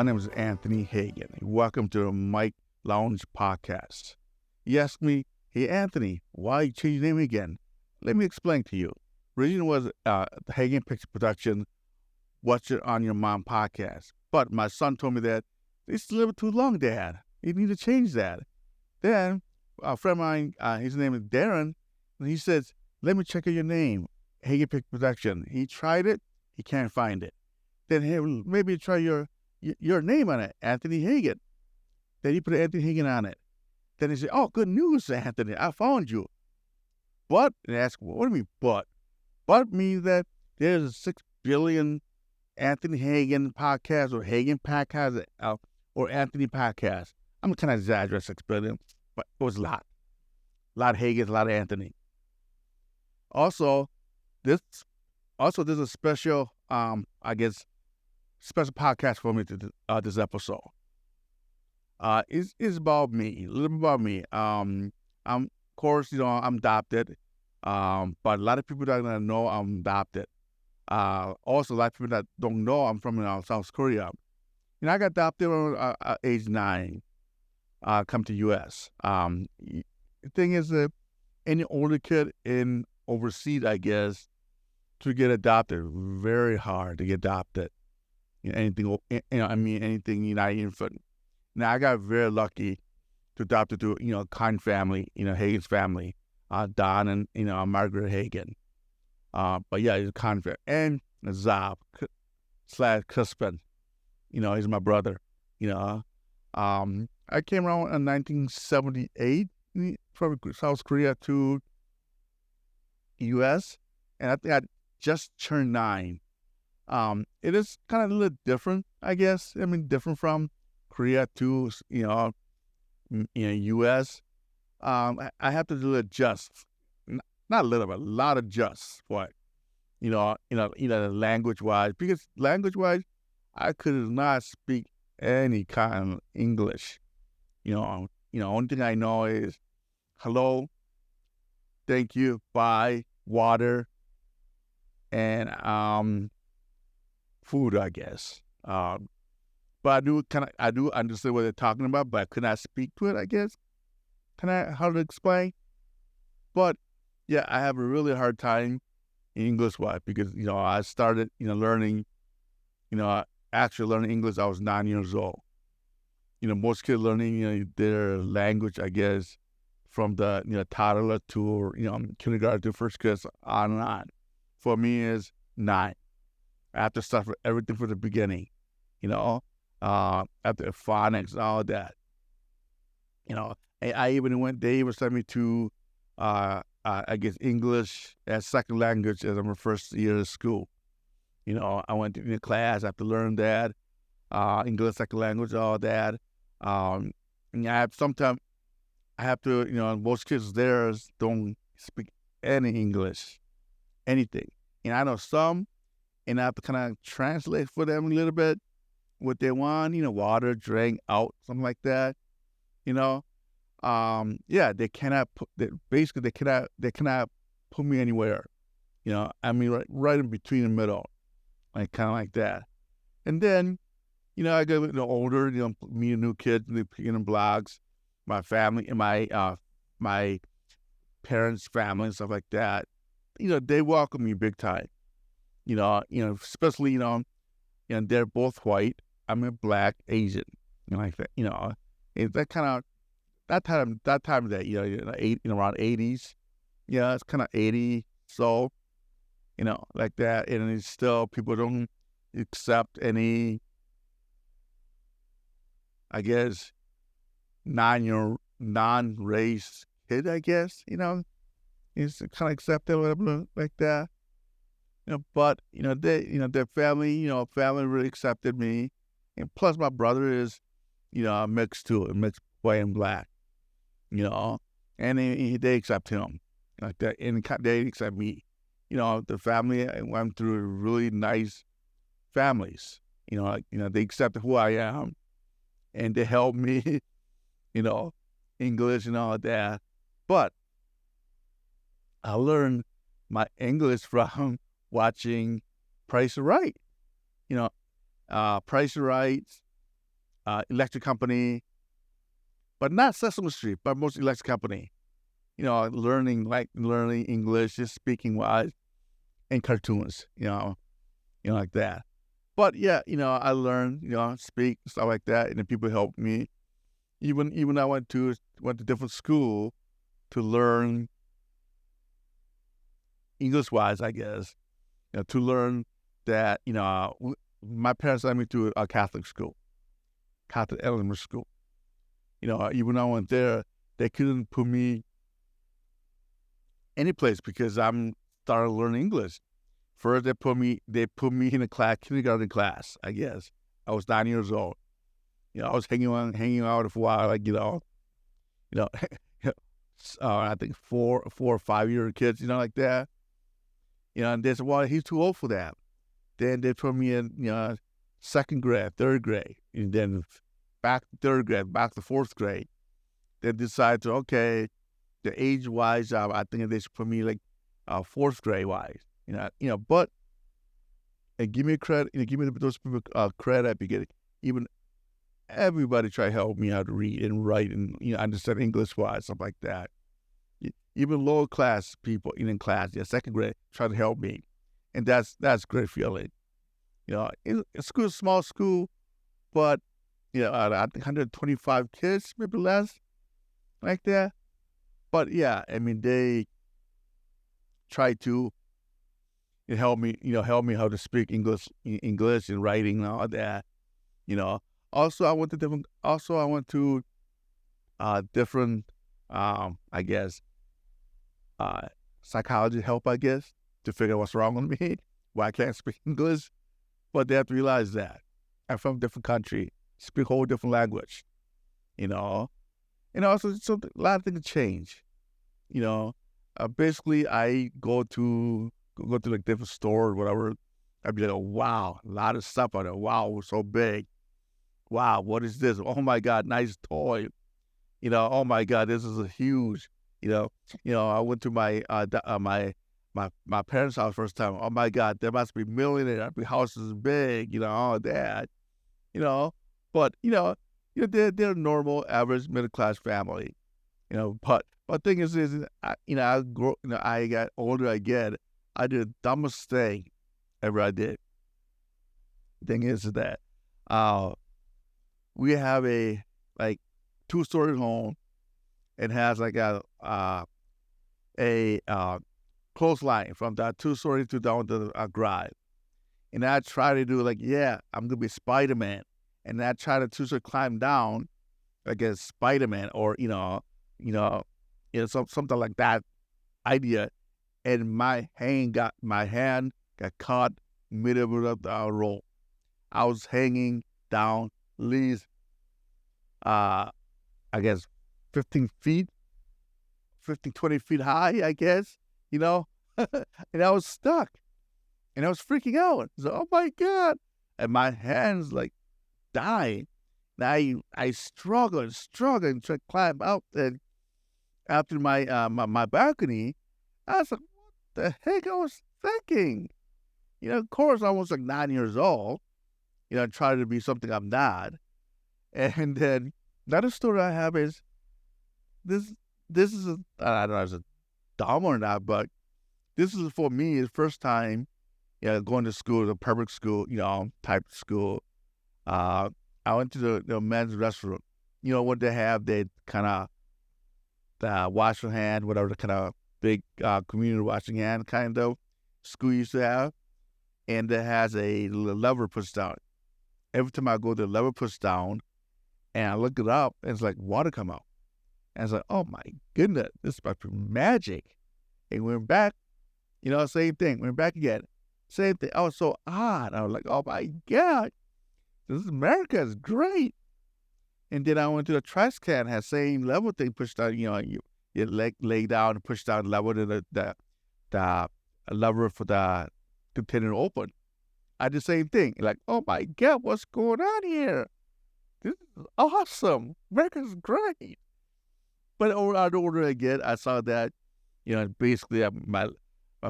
My name is Anthony Hagen. Welcome to the Mike Lounge Podcast. You ask me, hey Anthony, why you change your name again? Let me explain to you. Originally was the Hagen Picture Production, What's Your On Your Mom podcast. But my son told me that it's a little too long, Dad. You need to change that. Then a friend of mine, his name is Darren, and he says, let me check out your name, Hagen Picture Production. He tried it, he can't find it. Then hey, maybe try your name on it, Anthony Hagen. Then he put Anthony Hagen on it. Then he said, oh, good news, Anthony, I found you. But, and I asked, what do you mean, but? But means that there's a 6 billion Anthony Hagen podcast or Hagen podcast or Anthony podcast. I'm kind of exaggerating 6 billion, but it was a lot. A lot of Hagens, a lot of Anthony. Also, there's a special, special podcast for me to this episode. It's about me, a little bit about me. I'm, of course, I'm adopted, but a lot of people don't know I'm adopted. Also, a lot of people that don't know I'm from South Korea. I got adopted when age 9. Come to U.S. The thing is that any older kid in overseas, I guess, to get adopted, very hard to get adopted. Anything United Infant. Now I got very lucky to adopt to a kind family, Hagen's family, Don and Margaret Hagen. But yeah, he's a kind family, and Zab / husband, he's my brother. I came around in 1978 from South Korea to U.S. and I think I just turned 9. It is kind of a little different, I guess. Different from Korea to U.S. I have to do adjust, not a little bit, a lot of adjust for it. Language wise, because language wise, I could not speak any kind of English. Only thing I know is hello, thank you, bye, water, and food, I guess. But I do understand what they're talking about, but I could not speak to it, I guess. How to explain? But yeah, I have a really hard time English wise because I started learning, actually learning English. I was 9 years old. Most kids learning their language, I guess, from the toddler to kindergarten to first class on and on. For me, is 9. I have to start for everything from the beginning. After phonics and all that. I even they even sent me to I guess English as second language as my first year of school. I went to class, I have to learn that, English second language, all that. And sometimes I have to, most kids there don't speak any English, anything. And I know some, and I have to kind of translate for them a little bit what they want, water, drink, out, something like that. They cannot they cannot put me anywhere. Right in between the middle, kind of like that. And then, I get older, meet new kids, blogs, my family and my parents' family and stuff like that. They welcome me big time. Especially, they're both white. I'm a black Asian, like that. It's that kind of that time of day, around 80s. Yeah, it's kind of 80, so like that, and it's still people don't accept any, I guess, non-race kid. I guess it's kind of accepted like that. But their family, family really accepted me, and plus my brother is, mixed too, mixed white and black, and they accept him like that, and they accept me. The family I went through really nice families. They accepted who I am, and they helped me, English and all that. But I learned my English from watching Price is Right. Price is Right, electric company, but not Sesame Street, but most electric company. Learning English, just speaking wise, and cartoons. Like that. But yeah, I learned, speak stuff like that, and then people helped me. Even I went to different school to learn English wise, I guess. To learn that my parents sent me to a Catholic school, Catholic elementary school. Even when I went there, they couldn't put me any place because I'm started learning English. First, they put me in a kindergarten class. I guess I was 9 years old. I was hanging out for a while, like I think 4 or 5 year kids, like that. And they said, "Well, he's too old for that." Then they put me in, second grade, third grade, and then back to third grade, back to fourth grade. They decided to, okay, the age wise, I think they should put me like fourth grade wise. But and give me credit, give me those people credit because even everybody try to help me out to read and write and understand English wise, stuff like that. Even lower class people in class, second grade, try to help me, and that's great feeling. It's school, small school, but I think 125 kids, maybe less, like that. But yeah, I mean they try to help me how to speak English and writing and all that. Also I went to different I guess psychology help, I guess, to figure out what's wrong with me, why I can't speak English. But they have to realize that I'm from a different country, speak a whole different language, and also a lot of things change. Basically I go to like different store or whatever. I'd be like, oh, wow, a lot of stuff on it. Wow, it was so big. Wow, what is this? Oh my God, nice toy. Oh my God, this is a huge. I went to my my parents' house first time. Oh my God, there must be millionaire. Every house is big. All that. But they're normal, average, middle class family. But thing is I I got older. I did the dumbest thing ever I did. Thing is that we have a like 2-story home. It has like a clothesline from that 2-story to down to the garage. And I try to do like, yeah, I'm gonna be Spider-Man, and I try to climb down like a Spider-Man or something like that idea. And my hand got caught middle of the rope. I was hanging down at least, I guess, 15 feet, 20 feet high, I guess, and I was stuck, and I was freaking out. So, oh my God, and my hands like dying. And I struggled, trying to climb out, and after my balcony, I was like, what the heck I was thinking? Of course, I was like 9 years old, trying to be something I'm not. And then another story I have is this is, I don't know if it's dumb or not, but this is for me, the first time, going to school, the public school, type of school. I went to the men's restroom. What they have, they kind of wash your hand, whatever the kind of big community washing hand kind of school used to have. And it has a lever pushed down. Every time I go, the lever pushed down, and I look it up, and it's like water come out. And it's like, oh my goodness, this is about magic. And we went back, same thing. We went back again, same thing. I was so odd. I was like, oh my God, this is America is great. And then I went to the trash can, had same level thing pushed down. You lay down and push down the level to the lever for the container open. I did the same thing. Like, oh my God, what's going on here? This is awesome. America's great. But older again, I saw that, basically my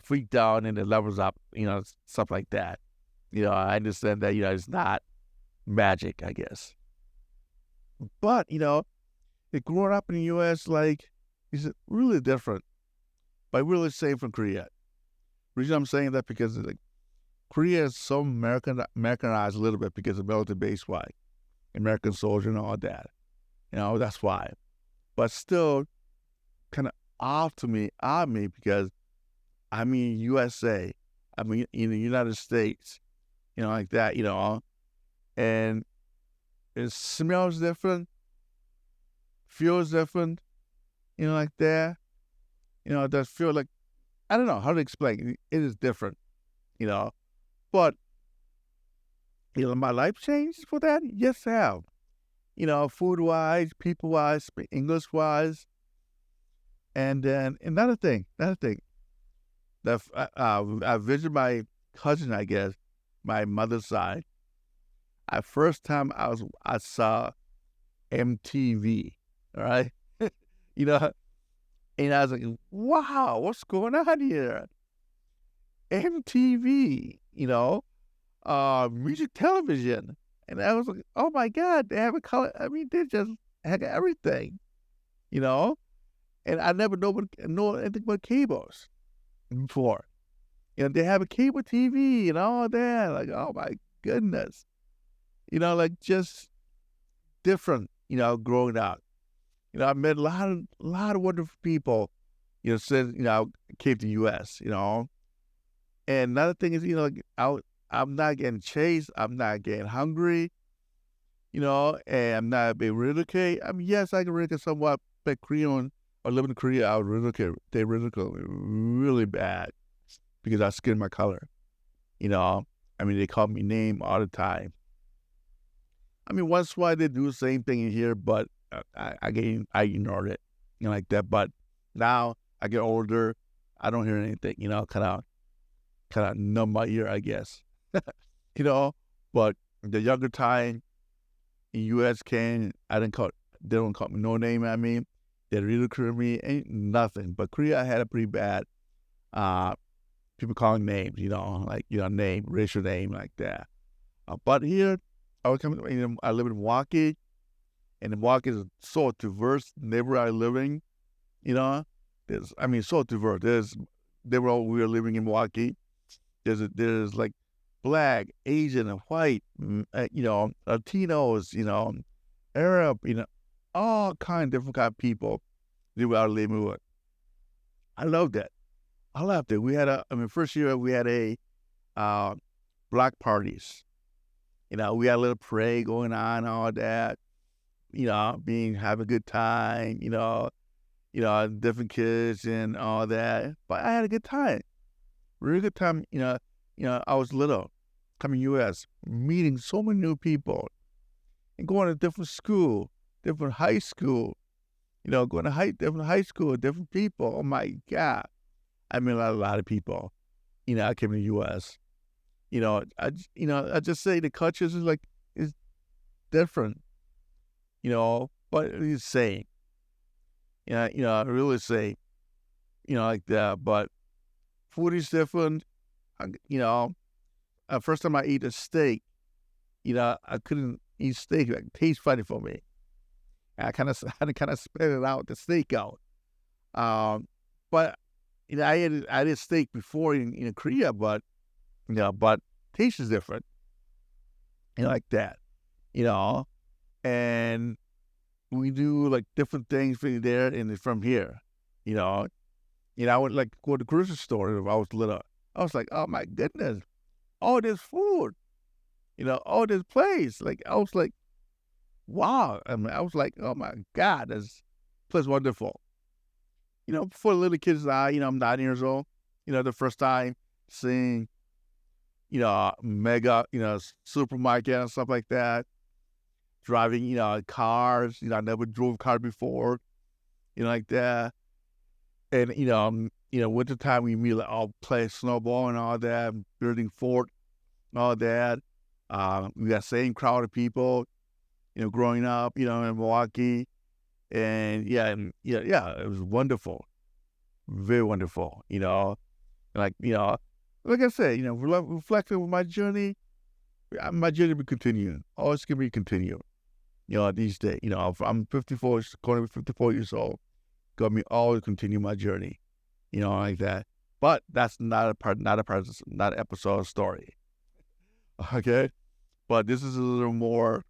feet down and the levels up, stuff like that. I understand that, it's not magic, I guess. But, growing up in the U.S., is really different, but really same from Korea. The reason I'm saying that because Korea is so Americanized a little bit because of military base wide, American soldier and all that. That's why. But still kind of odd me because I'm in USA. I mean, in the United States, like that, and it smells different, feels different, like that. It does feel like, I don't know how to explain. It is different, you know. But, my life changed for that? Yes, I have. Food-wise, people-wise, English-wise. And then another thing, that I visited my cousin, I guess, my mother's side. First time I saw MTV, all right? you know, and I was like, wow, what's going on here? MTV, music television. And I was like, oh my God, they have a color. I mean, they just had everything, you know? And I never know anything about cables before. They have a cable TV and all that. Like, oh my goodness. Just different, growing up. I met a lot of wonderful people, since, I came to the U.S., And another thing is, I'm not getting chased. I'm not getting hungry, and I'm not being ridiculed. I mean, yes, I can ridicule somewhat, but Korean or living in Korea, I would they ridicule me really bad because I skin my color, I mean, they call me name all the time. I mean, once in a while they do the same thing in here, but I ignored it, like that. But now I get older, I don't hear anything, kind of numb my ear, I guess, But the younger time in U.S. they don't call me no name. I mean, they ridicule me, ain't nothing. But Korea, I had a pretty bad, people calling names, name, racial name, like that. But here, I live in Milwaukee, and Milwaukee is so diverse neighborhood I live in, so diverse. We were living in Milwaukee. There's like black, Asian, and white, Latinos, Arab, all different kind of people live out living with. I loved it. I loved it. We had first year we had block parties. We had a little parade going on, all that, having a good time, different kids and all that. But I had a good time. Really good time, I was little, coming U.S., meeting so many new people and going to different school, different high school, going to different high school, different people. Oh my God. I met a lot of people, I came to the U.S. I just say the cultures is different, but it's the same. I really say, like that, but food is different. First time I eat a steak, I couldn't eat steak. It tastes funny for me. I kind of spit it out, the steak out. But I ate steak before in Korea, but taste is different. Like that. And we do like different things from there and from here. I would like go to the grocery store if I was little. I was like, oh my goodness, all this food, all this place. Like I was like, wow. I mean, I was like, oh my God, this place wonderful. Before the little kids I'm 9 years old. The first time seeing, mega, supermarket and stuff like that. Driving, cars. I never drove a car before. Like that. And, wintertime we meet, all play snowball and all that, building fort, all that. We got same crowd of people, growing up, in Milwaukee. And it was wonderful. Very wonderful, like I said, reflecting on my journey will continue. Always can be continued, these days. If I'm 54, going to be 54 years old, going to always continue my journey, like that. But that's not not an episode story. Okay? But this is a little more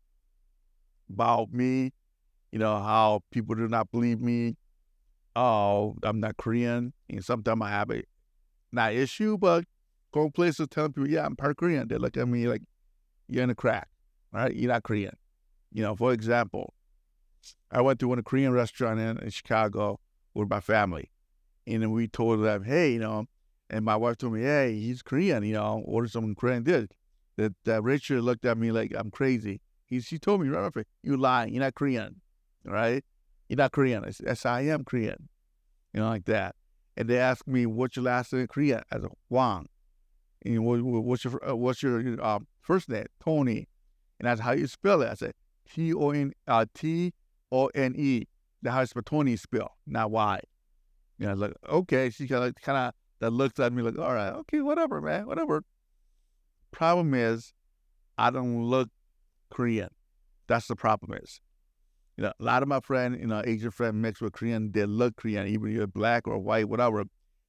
about me, how people do not believe me. Oh, I'm not Korean. And sometimes I have a, not issue, but go places telling people, yeah, I'm part Korean. They look at me like, you're in a crack, right? You're not Korean. For example, I went to a Korean restaurant in Chicago with my family. And then we told them, hey, and my wife told me, hey, he's Korean, order some Korean dish. That Richard looked at me like I'm crazy. She told me right off, you lying, you're not Korean, right? You're not Korean. I said, I am Korean, like that. And they asked me, what's your last name in Korean? I said, Wang. And what's your first name? Tony. And that's how you spell it. I said, Tone. That's how you spell Tony spell, not Y. I was like, okay. She kind of that looks at me like, all right, okay, whatever, man, whatever. Problem is, I don't look Korean. That's the problem is. A lot of my friends, Asian friends mixed with Korean, they look Korean. Even if you're black or white, whatever,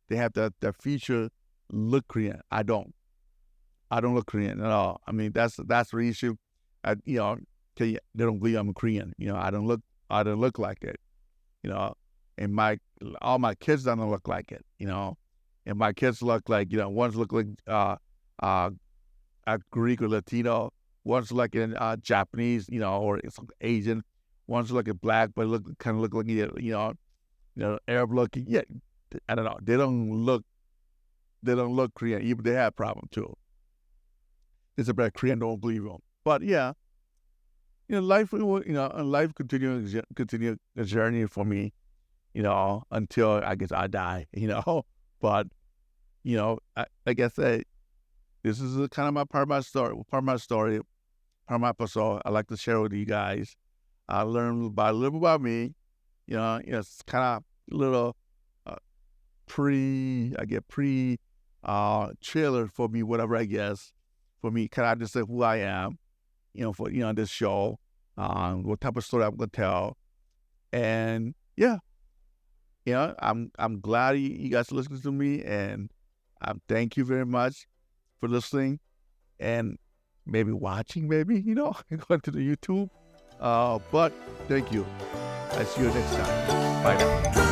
they have their feature look Korean. I don't. I don't look Korean at all. I mean, that's the issue. They don't believe I'm Korean. I don't look like it. And all my kids don't look like it. And my kids look like, one's look like a Greek or Latino, one's like in Japanese, or some Asian, one's like a black, but kind of look like Arab looking. Yeah, I don't know. They don't look Korean. Even they have problem too. It's about Korean don't believe them. But yeah, life continue a journey for me, until I guess I die, But like I said, this is kind of part of my story, part of my episode. I like to share with you guys. I learned a little bit about me. It's kind of a little trailer for me, whatever, I guess. For me, kind of just say who I am, for this show, what type of story I'm gonna tell, and yeah, I'm glad you guys listening to me, and thank you very much for listening, and maybe watching, maybe going to the YouTube, but thank you. I see you next time. Bye now.